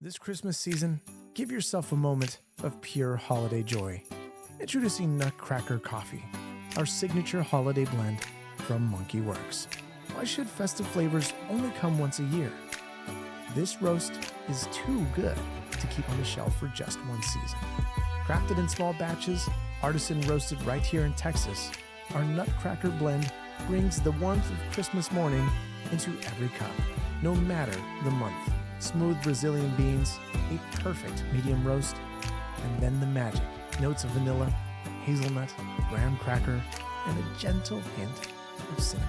This Christmas season, give yourself a moment of pure holiday joy. Introducing Nutcracker Coffee, our signature holiday blend from Werx. Why should festive flavors only come once a year? This roast is too good to keep on the shelf for just one season. Crafted in small batches, artisan roasted right here in Texas, our Nutcracker blend brings the warmth of Christmas morning into every cup, no matter the month. Smooth Brazilian beans, a perfect medium roast, and then the magic notes of vanilla, hazelnut, graham cracker, and a gentle hint of cinnamon.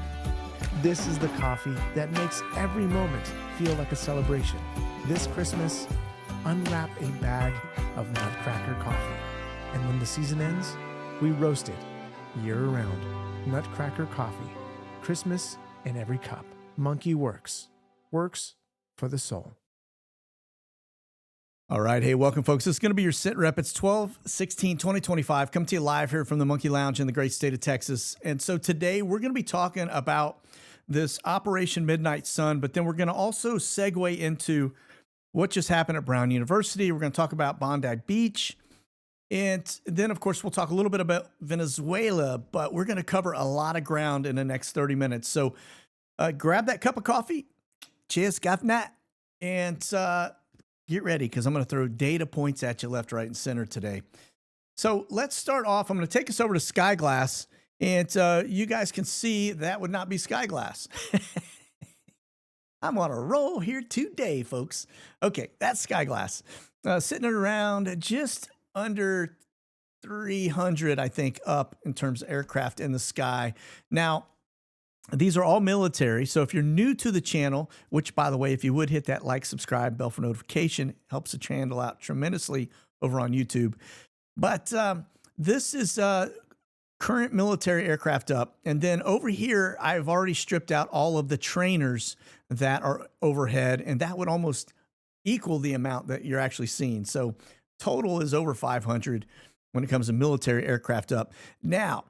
This is the coffee that makes every moment feel like a celebration. This Christmas, unwrap a bag of Nutcracker coffee. And when the season ends, we roast it year-round. Nutcracker coffee. Christmas in every cup. Werx. Works for the soul. All right. Hey, welcome, folks. This is going to be your SITREP. It's 12/16/2025. Coming to you live here from the Monkey Lounge in the great state of Texas. And so today we're going to be talking about this Operation Midnight Sun, but then we're going to also segue into what just happened at Brown University. We're going to talk about Bondi Beach. And then, of course, we'll talk a little bit about Venezuela, but we're going to cover a lot of ground in the next 30 minutes. So grab that cup of coffee. Cheers, governor. And get ready, because I'm going to throw data points at you left, right, and center today. So let's start off. I'm going to take us over to Skyglass, and you guys can see that would not be Skyglass. I'm on a roll here today, folks. Okay, that's Skyglass. Sitting at around just under 300, I think, up in terms of aircraft in the sky. Now, these are all military. So if you're new to the channel, which, by the way, if you would hit that like, subscribe, bell for notification, helps the channel out tremendously over on YouTube. But this is current military aircraft up. And then over here, I've already stripped out all of the trainers that are overhead, and that would almost equal the amount that you're actually seeing. So total is over 500 when it comes to military aircraft up. Now,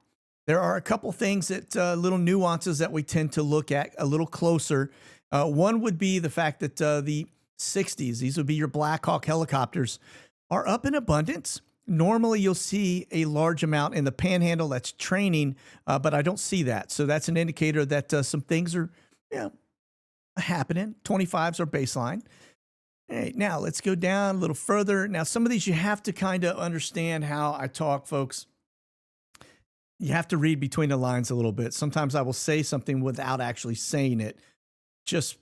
there are a couple things that little nuances that we tend to look at a little closer. One would be the fact that the 60s, these would be your Black Hawk helicopters, are up in abundance. Normally, you'll see a large amount in the Panhandle that's training, but I don't see that. So that's an indicator that some things are happening. 25s are baseline. All right, now let's go down a little further. Now, some of these you have to kind of understand how I talk, folks. You have to read between the lines a little bit. Sometimes I will say something without actually saying it, just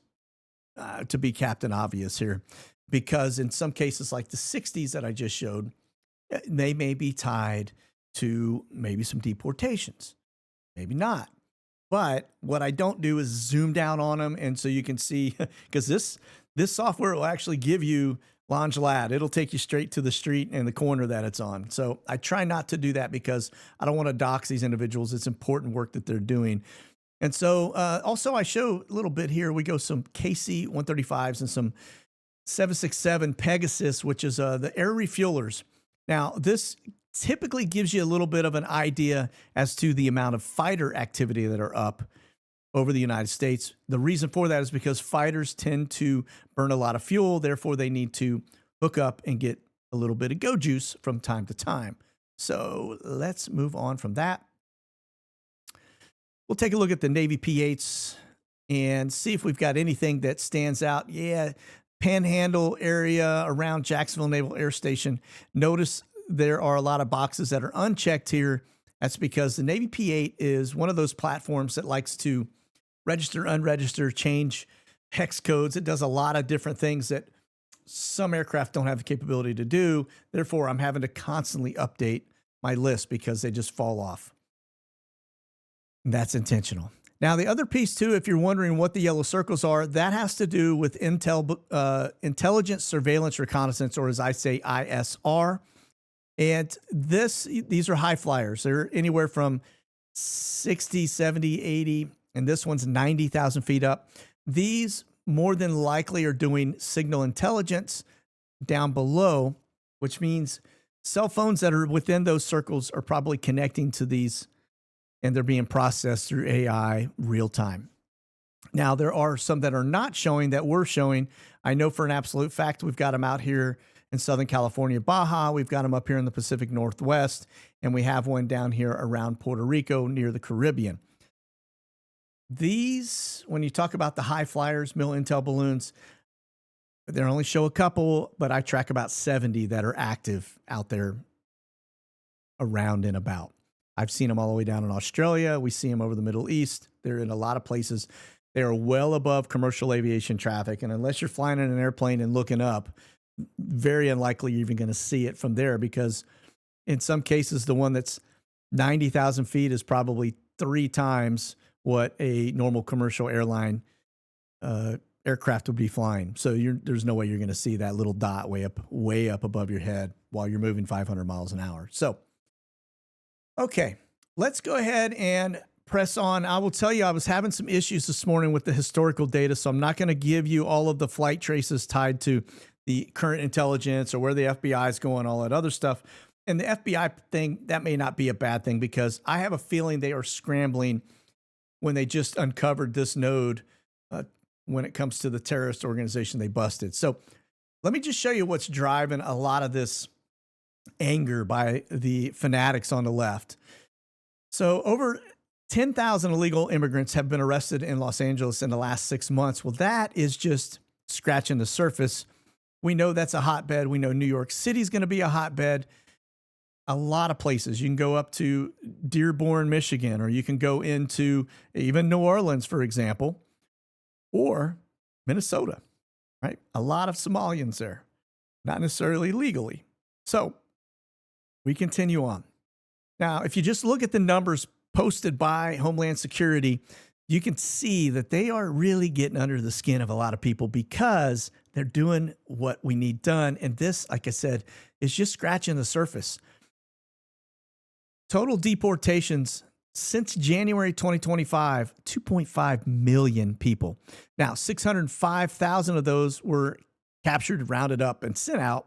to be Captain Obvious here. Because in some cases, like the 60s that I just showed, they may be tied to maybe some deportations. Maybe not. But what I don't do is zoom down on them. And so you can see, because this software will actually give you Launch Lad. It'll take you straight to the street and the corner that it's on. So I try not to do that because I don't want to dox these individuals. It's important work that they're doing. And so also I show a little bit here. We go some KC-135s and some 767 Pegasus, which is the air refuelers. Now, this typically gives you a little bit of an idea as to the amount of fighter activity that are up over the United States. The reason for that is because fighters tend to burn a lot of fuel. Therefore, they need to hook up and get a little bit of go juice from time to time. So let's move on from that. We'll take a look at the Navy P-8s and see if we've got anything that stands out. Yeah, Panhandle area around Jacksonville Naval Air Station. Notice there are a lot of boxes that are unchecked here. That's because the Navy P-8 is one of those platforms that likes to register, unregister, change hex codes. It does a lot of different things that some aircraft don't have the capability to do. Therefore, I'm having to constantly update my list because they just fall off. And that's intentional. Now, the other piece, too, if you're wondering what the yellow circles are, that has to do with intelligence, surveillance, reconnaissance, or as I say, ISR. And these are high flyers. They're anywhere from 60, 70, 80, and this one's 90,000 feet up. These more than likely are doing signal intelligence down below, which means cell phones that are within those circles are probably connecting to these, and they're being processed through AI real time. Now, there are some that are not showing that we're showing. I know for an absolute fact we've got them out here in Southern California, Baja. We've got them up here in the Pacific Northwest, and we have one down here around Puerto Rico near the Caribbean. These, when you talk about the high flyers, mil intel balloons, they only show a couple, but I track about 70 that are active out there around and about. I've seen them all the way down in Australia. We see them over the Middle East. They're in a lot of places. They are well above commercial aviation traffic. And unless you're flying in an airplane and looking up, very unlikely you're even going to see it from there, because in some cases, the one that's 90,000 feet is probably 3 times what a normal commercial airline aircraft would be flying. So there's no way you're going to see that little dot way up above your head while you're moving 500 miles an hour. So, okay, let's go ahead and press on. I will tell you, I was having some issues this morning with the historical data, so I'm not going to give you all of the flight traces tied to the current intelligence or where the FBI is going, all that other stuff. And the FBI thing, that may not be a bad thing, because I have a feeling they are scrambling when they just uncovered this node when it comes to the terrorist organization they busted. So let me just show you what's driving a lot of this anger by the fanatics on the left. So over 10,000 illegal immigrants have been arrested in Los Angeles in the last 6 months. Well, that is just scratching the surface. We know that's a hotbed. We know New York City is going to be a hotbed. A lot of places. You can go up to Dearborn, Michigan, or you can go into even New Orleans, for example, or Minnesota, right? A lot of Somalians there, not necessarily legally. So we continue on. Now, if you just look at the numbers posted by Homeland Security, you can see that they are really getting under the skin of a lot of people, because they're doing what we need done. And this, like I said, is just scratching the surface. Total deportations since January 2025, 2.5 million people. Now, 605,000 of those were captured, rounded up, and sent out.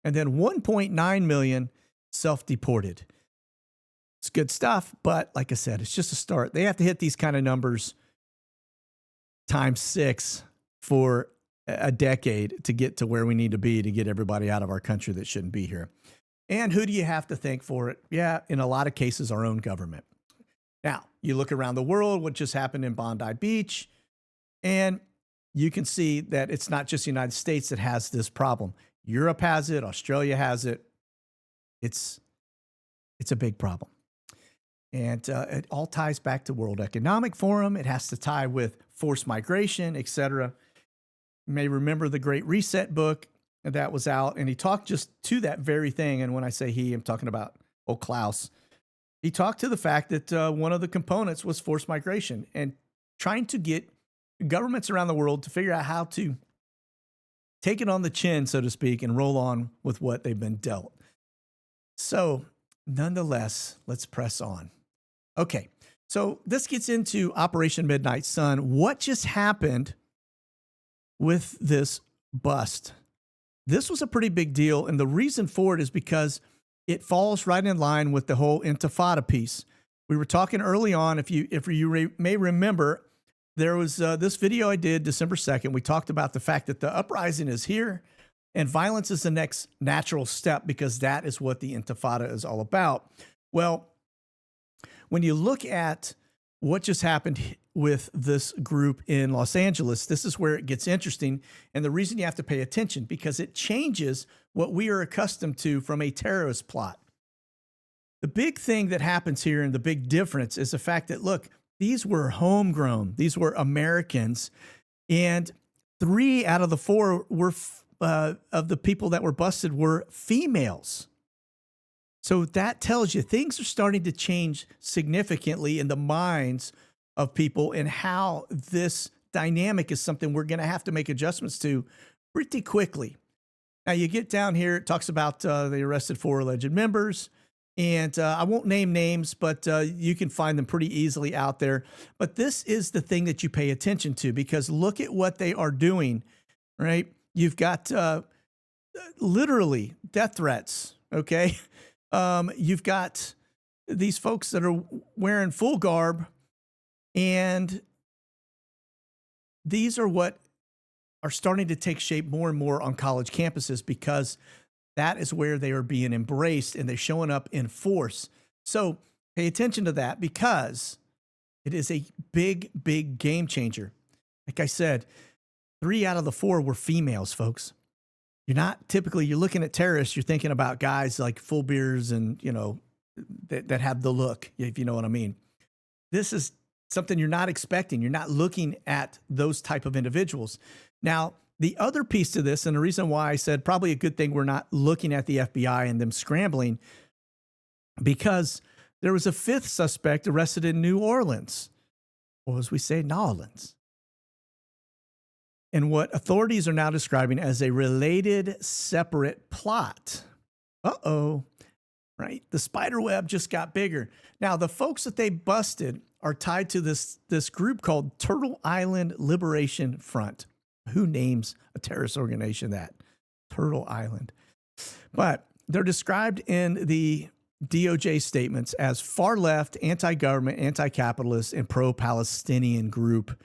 And then 1.9 million self-deported. It's good stuff, but like I said, it's just a start. They have to hit these kind of numbers times 6 for a decade to get to where we need to be to get everybody out of our country that shouldn't be here. And who do you have to thank for it? Yeah, in a lot of cases, our own government. Now, you look around the world, what just happened in Bondi Beach, and you can see that it's not just the United States that has this problem. Europe has it. Australia has it. It's a big problem. And it all ties back to World Economic Forum. It has to tie with forced migration, et cetera. You may remember the Great Reset book that was out, and he talked just to that very thing. And when I say he, I'm talking about old Klaus. He talked to the fact that one of the components was forced migration, and trying to get governments around the world to figure out how to take it on the chin, so to speak, and roll on with what they've been dealt. So nonetheless, let's press on. Okay, so this gets into Operation Midnight Sun. What just happened with this bust? This was a pretty big deal, and the reason for it is because it falls right in line with the whole Intifada piece. We were talking early on, if you may remember, there was this video I did December 2nd. We talked about the fact that the uprising is here, and violence is the next natural step, because that is what the Intifada is all about. Well, when you look at what just happened with this group in Los Angeles, this is where it gets interesting. And the reason you have to pay attention, because it changes what we are accustomed to from a terrorist plot. The big thing that happens here, and the big difference, is the fact that, look, these were homegrown. These were Americans. And 3 out of the 4 were of the people that were busted were females. So that tells you things are starting to change significantly in the minds of people, and how this dynamic is something we're going to have to make adjustments to pretty quickly. Now, you get down here, it talks about they arrested 4 alleged members, and I won't name names, but you can find them pretty easily out there. But this is the thing that you pay attention to, because look at what they are doing, right? You've got literally death threats, okay? You've got these folks that are wearing full garb, and these are what are starting to take shape more and more on college campuses because that is where they are being embraced and they're showing up in force. So pay attention to that because it is a big, big game changer. Like I said, 3 out of the 4 were females, folks. You're looking at terrorists, you're thinking about guys like full beards and, that have the look, if you know what I mean. This is something you're not expecting. You're not looking at those type of individuals. Now, the other piece to this, and the reason why I said probably a good thing we're not looking at the FBI and them scrambling, because there was a 5th suspect arrested in New Orleans, or as we say, New Orleans. And what authorities are now describing as a related separate plot. Uh-oh, right? The spider web just got bigger. Now, the folks that they busted are tied to this group called Turtle Island Liberation Front. Who names a terrorist organization that? Turtle Island. But they're described in the DOJ statements as far left, anti-government, anti-capitalist, and pro-Palestinian group.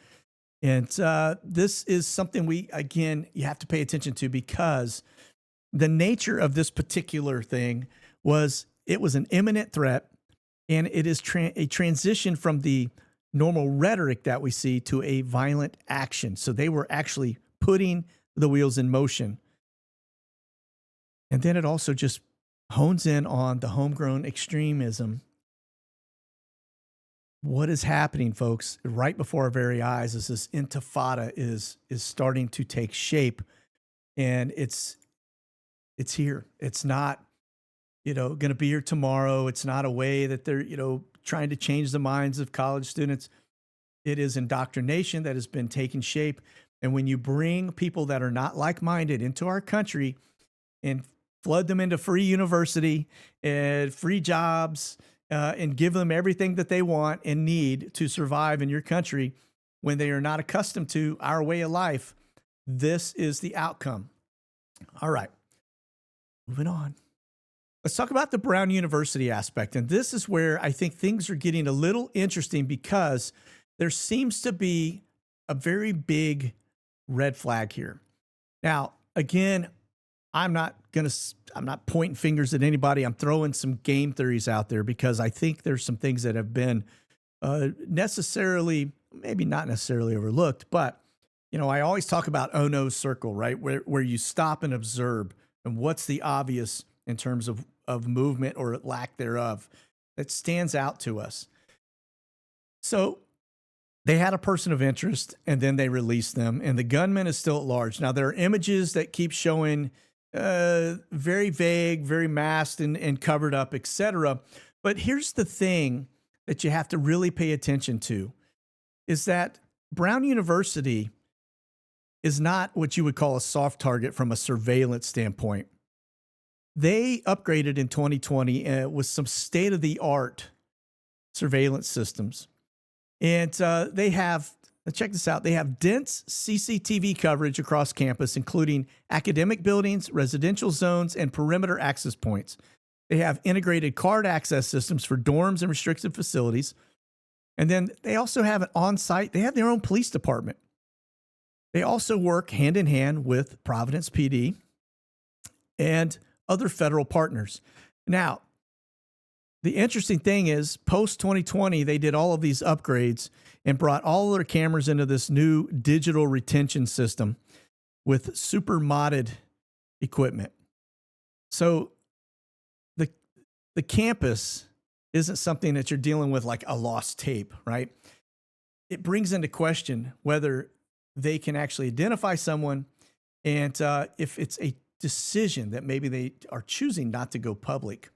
And this is something you have to pay attention to because the nature of this particular thing it was an imminent threat, and it is a transition from the normal rhetoric that we see to a violent action. So they were actually putting the wheels in motion. And then it also just hones in on the homegrown extremism. What is happening, folks, right before our very eyes is this intifada is starting to take shape, and it's here. It's not, going to be here tomorrow. It's not a way that they're, trying to change the minds of college students. It is indoctrination that has been taking shape. And when you bring people that are not like-minded into our country and flood them into free university and free jobs, and give them everything that they want and need to survive in your country when they are not accustomed to our way of life, this is the outcome. All right, moving on. Let's talk about the Brown University aspect. And this is where I think things are getting a little interesting because there seems to be a very big red flag here. Now, again, I'm not pointing fingers at anybody. I'm throwing some game theories out there because I think there's some things that have been maybe not necessarily overlooked, but I always talk about oh no circle, right? Where you stop and observe and what's the obvious in terms of movement or lack thereof that stands out to us. So they had a person of interest and then they released them, and the gunman is still at large. Now there are images that keep showing very vague, very masked and covered up, etc. But here's the thing that you have to really pay attention to is that Brown University is not what you would call a soft target from a surveillance standpoint. They upgraded in 2020 with some state-of-the-art surveillance systems. And they have, check this out, they have dense CCTV coverage across campus, including academic buildings, residential zones, and perimeter access points. They have integrated card access systems for dorms and restricted facilities. And then they also have an on-site, they have their own police department. They also work hand in hand with Providence PD and other federal partners. Now, the interesting thing is, post-2020, they did all of these upgrades and brought all of their cameras into this new digital retention system with super modded equipment. So the campus isn't something that you're dealing with like a lost tape, right? It brings into question whether they can actually identify someone and if it's a decision that maybe they are choosing not to go public.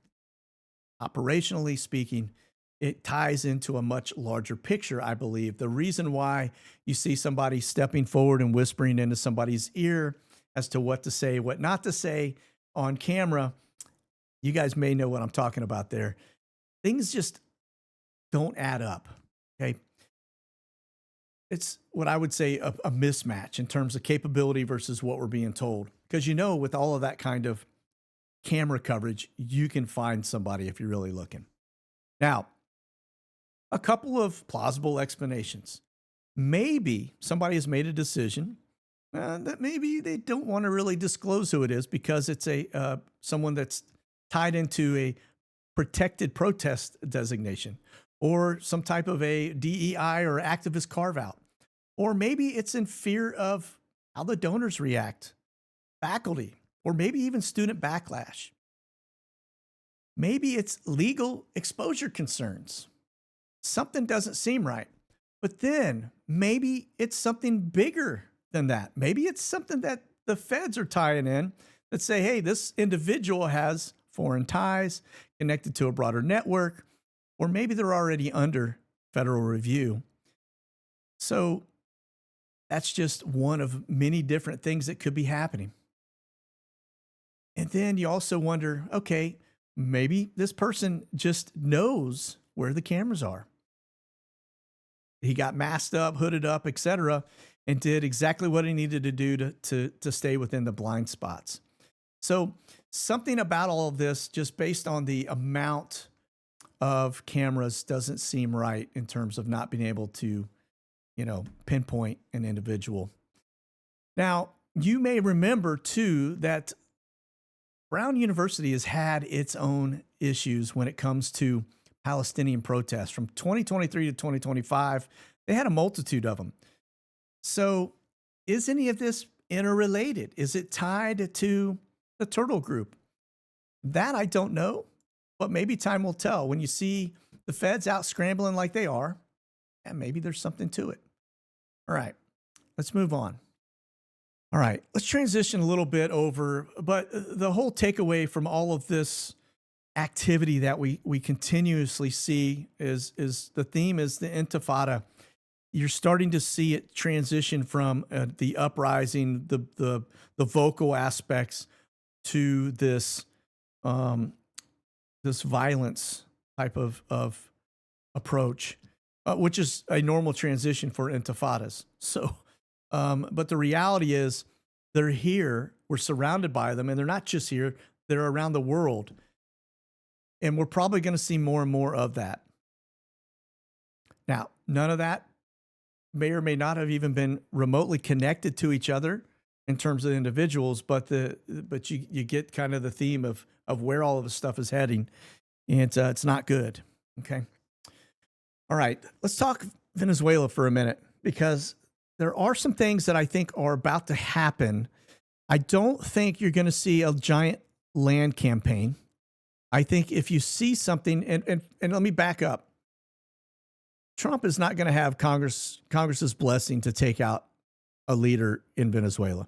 Operationally speaking, it ties into a much larger picture, I believe. The reason why you see somebody stepping forward and whispering into somebody's ear as to what to say, what not to say on camera, you guys may know what I'm talking about there. Things just don't add up, okay? It's what I would say a mismatch in terms of capability versus what we're being told. Because with all of that kind of camera coverage, you can find somebody if you're really looking. Now, a couple of plausible explanations. maybe somebody has made a decision that maybe they don't want to really disclose who it is because it's someone that's tied into a protected protest designation or some type of a DEI or activist carve out. Or maybe it's in fear of how the donors react, faculty, or maybe even student backlash. Maybe it's legal exposure concerns. Something doesn't seem right. But then maybe it's something bigger than that. Maybe it's something that the feds are tying in that say, hey, this individual has foreign ties connected to a broader network, or maybe they're already under federal review. So that's just one of many different things that could be happening. And then you also wonder, okay, maybe this person just knows where the cameras are. He got masked up, hooded up, etc., and did exactly what he needed to do to stay within the blind spots. So something about all of this, just based on the amount of cameras, doesn't seem right in terms of not being able to, pinpoint an individual. Now, you may remember too that Brown University has had its own issues when it comes to Palestinian protests. From 2023 to 2025, they had a multitude of them. So is any of this interrelated? Is it tied to the Turtle Group? That I don't know, but maybe time will tell. When you see the feds out scrambling like they are, and maybe there's something to it. All right, let's move on. All right, let's transition a little bit over, but the whole takeaway from all of this activity that we continuously see is the theme is the intifada. You're starting to see it transition from the uprising, the vocal aspects, to this this violence type of approach, which is a normal transition for intifadas. So, but the reality is they're here, we're surrounded by them, and they're not just here, they're around the world. And we're probably going to see more and more of that. Now, none of that may or may not have even been remotely connected to each other in terms of individuals, but you get kind of the theme of where all of this stuff is heading, and it's not good. Okay. All right, let's talk Venezuela for a minute, because there are some things that I think are about to happen. I don't think you're going to see a giant land campaign. I think if you see something, and let me back up. Trump is not going to have Congress's blessing to take out a leader in Venezuela.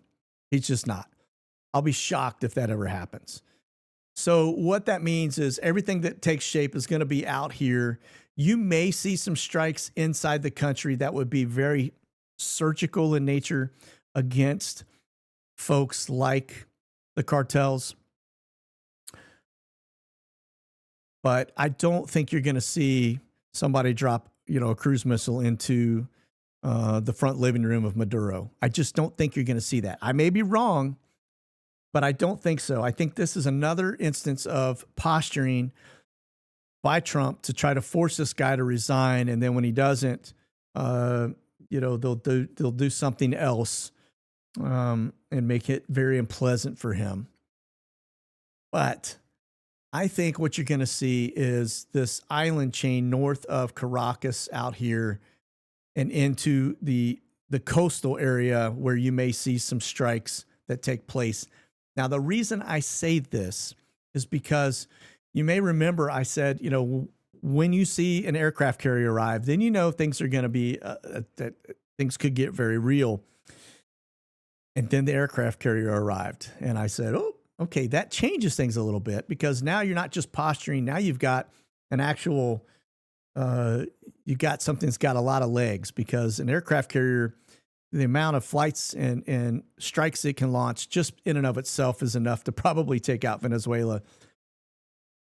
He's just not. I'll be shocked if that ever happens. So what that means is everything that takes shape is going to be out here. You may see some strikes inside the country that would be very surgical in nature against folks like the cartels. But I don't think you're going to see somebody drop, a cruise missile into the front living room of Maduro. I just don't think you're going to see that. I may be wrong, but I don't think so. I think this is another instance of posturing by Trump to try to force this guy to resign, and then when he doesn't, they'll do something else and make it very unpleasant for him. But I think what you're going to see is this island chain north of Caracas out here and into the coastal area where you may see some strikes that take place. Now, the reason I say this is because you may remember I said, when you see an aircraft carrier arrive, then things are going to be, that things could get very real. And then the aircraft carrier arrived, and I said, oh, okay, that changes things a little bit, because now you're not just posturing. Now you've got an actual, you got something that's got a lot of legs, because an aircraft carrier, the amount of flights and strikes it can launch just in and of itself is enough to probably take out Venezuela.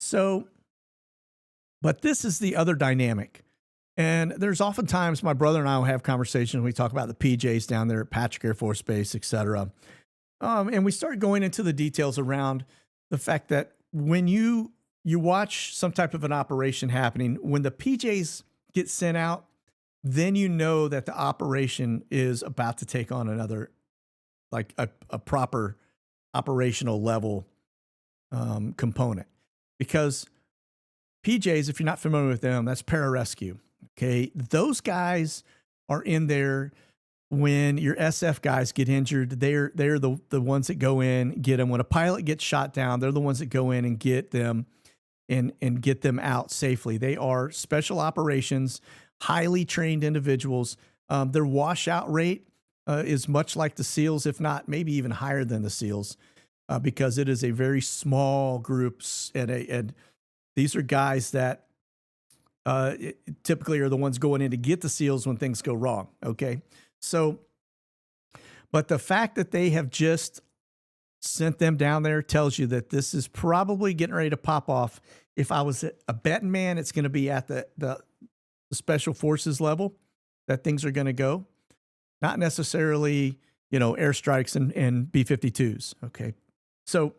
So, but this is the other dynamic. And there's oftentimes my brother and I will have conversations. We talk about the PJs down there at Patrick Air Force Base, et cetera. And we start going into the details around the fact that when you watch some type of an operation happening, when the PJs get sent out, then you know that the operation is about to take on another, like a proper operational level component. Because PJs, if you're not familiar with them, that's pararescue. Okay. Those guys are in there when your SF guys get injured. They're the ones that go in, get them. When a pilot gets shot down, they're the ones that go in and get them and get them out safely. They are special operations, highly trained individuals. Their washout rate is much like the SEALs, if not maybe even higher than the SEALs, because it is a very small group, and these are guys that typically are the ones going in to get the SEALs when things go wrong. Okay, so, but the fact that they have just sent them down there tells you that this is probably getting ready to pop off. If I was a betting man, it's going to be at the special forces level that things are going to go, not necessarily, airstrikes and B-52s. Okay. So,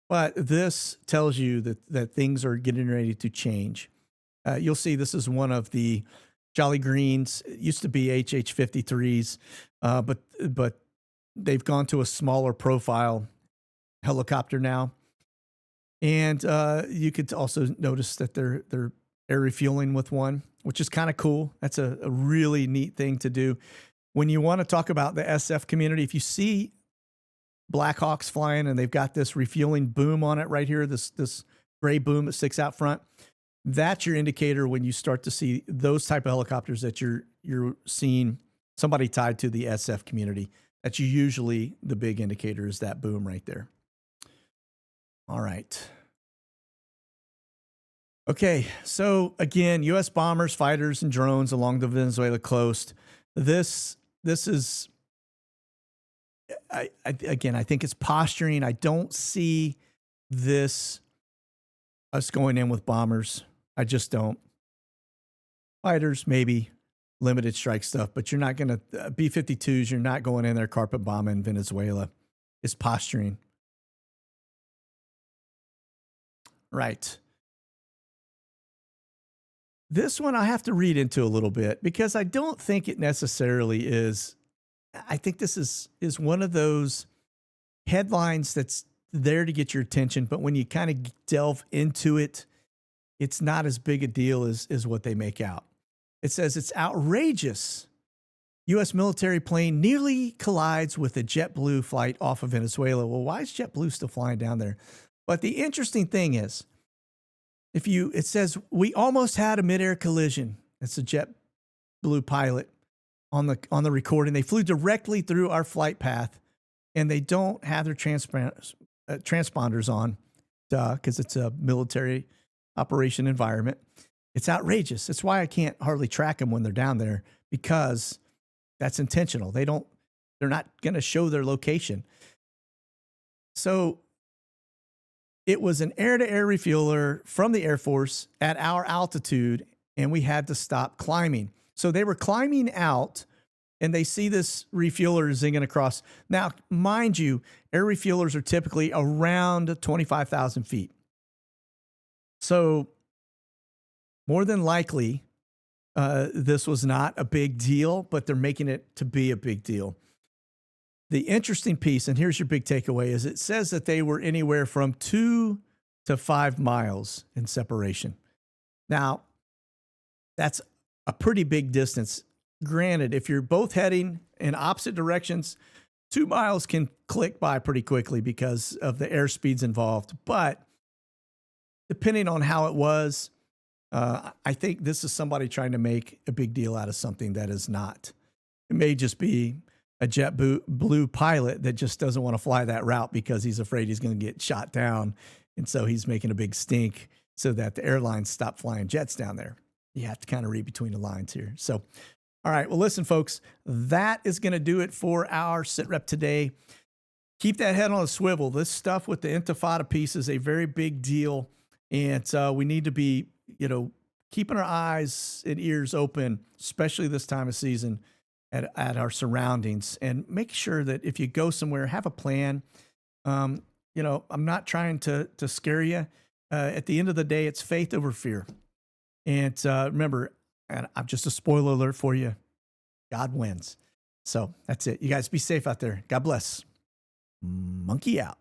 but this tells you that things are getting ready to change. You'll see this is one of the Jolly Greens. It used to be HH-53s, but they've gone to a smaller profile helicopter now. And you could also notice that they're air refueling with one, which is kind of cool. That's a really neat thing to do. When you want to talk about the SF community, if you see Blackhawks flying and they've got this refueling boom on it right here, this gray boom that sticks out front, that's your indicator when you start to see those type of helicopters that you're seeing somebody tied to the SF community. That's usually the big indicator, is that boom right there. All right. Okay, so again, U.S. bombers, fighters, and drones along the Venezuela coast. This is, again, I think it's posturing. I don't see this us going in with bombers. I just don't. Fighters, maybe limited strike stuff, but you're not going to B-52s. You're not going in there carpet bombing Venezuela. It's posturing. Right. This one I have to read into a little bit because I don't think it necessarily is. I think this is one of those headlines that's there to get your attention, but when you kind of delve into it, it's not as big a deal as what they make out. It says it's outrageous. U.S. military plane nearly collides with a JetBlue flight off of Venezuela. Well, why is JetBlue still flying down there? But the interesting thing is, it says we almost had a midair collision. It's a JetBlue pilot on the recording. They flew directly through our flight path, and they don't have their transponders on, because it's a military operation environment. It's outrageous. That's why I can't hardly track them when they're down there, because that's intentional. They're not going to show their location. So it was an air-to-air refueler from the Air Force at our altitude, and we had to stop climbing. So they were climbing out, and they see this refueler zinging across. Now, mind you, air refuelers are typically around 25,000 feet. So more than likely, this was not a big deal, but they're making it to be a big deal. The interesting piece, and here's your big takeaway, is it says that they were anywhere from 2 to 5 miles in separation. Now, that's a pretty big distance. Granted, if you're both heading in opposite directions, 2 miles can click by pretty quickly because of the air speeds involved. But depending on how it was, I think this is somebody trying to make a big deal out of something that is not. It may just be a JetBlue pilot that just doesn't want to fly that route because he's afraid he's going to get shot down. And so he's making a big stink so that the airlines stop flying jets down there. You have to kind of read between the lines here. So, all right. Well, listen, folks, that is going to do it for our SITREP today. Keep that head on a swivel. This stuff with the Intifada piece is a very big deal. And we need to be, keeping our eyes and ears open, especially this time of season, at our surroundings, and make sure that if you go somewhere, have a plan. I'm not trying to scare you. At the end of the day, it's faith over fear. And remember, And I'm just a spoiler alert for you. God wins. So that's it. You guys be safe out there. God bless. Monkey out.